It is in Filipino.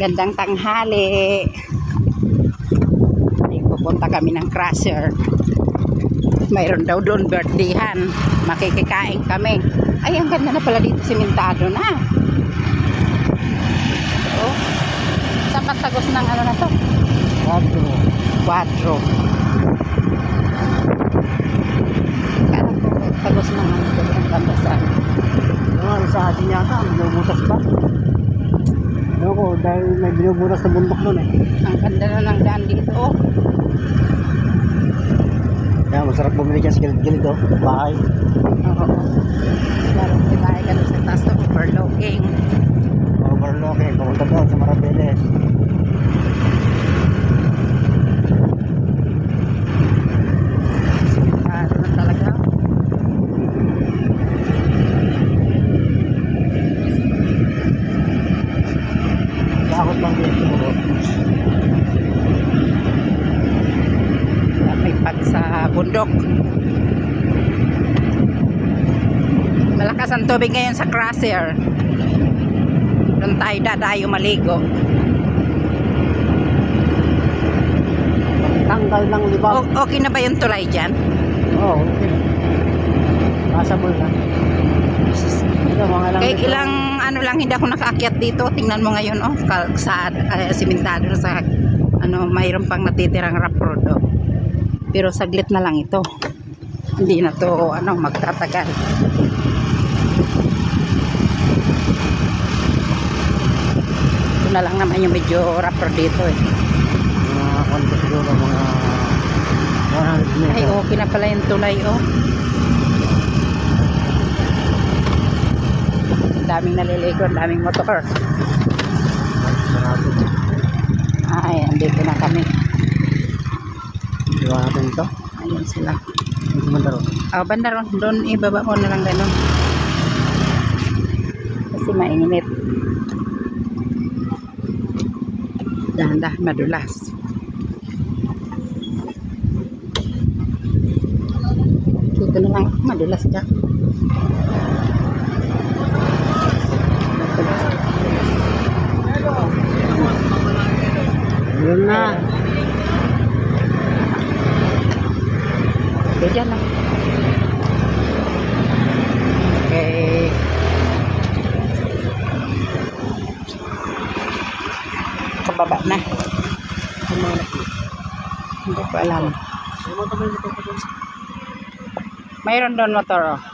Magandang tanghali. Ay, pupunta kami ng Crusher. Mayroon daw doon birthdayhan. Makikikain kami. Ay, ang ganda na pala dito, simentado na. Oh. Sapat tagos ng ano na to? 4. Kala ko tagos ng ano to, ang ganda sa ano. Sa atin yata, binubutas pa. Ano ko, dahil may binubutas na bundok nun eh. Ang ganda na ng daan dito. Oh. Kaya masarap bumili dyan sa gilid-gilid oh, bahay. Oo. Laro may bahay ka doon sa taas to, overlooking. Overlooking, pumunta doon sa Marabeles. Simentado na talaga. Bakit lang dito mo? May pag sa bundok. Malakas ang tubig ngayon sa Crusher. Doon tayo dadayo maligo. Tanggal ng libag. Okay na ba yung tulay dyan? Oo, okay. Passable na. Ito, mga lang Kaya dito. ilang ano lang hindi ako nakaakyat dito. Tingnan mo ngayon oh, sa simentado na sa ano, mayroon pang natitirang rough road oh. Pero saglit na lang ito. Hindi na to ano magtatagal. Ito na lang naman yung medyo rough road dito eh. Mga konti siguro, mga 100 meters. Ay okay na pala yung tulay oh. Daming naliligo, daming motor. Ay, andito na kami. Diba natin ito? Ayun sila. Hindi man daro. Banda ron, doon ibaba mo na lang ganun. Kasi mainit. Dahan-dahan madulas. Dito na lang, madulas ka. Yun na. Okay, dyan lang. Okay. Pababa na. Hindi ko alam. Mayroon doon motor oh.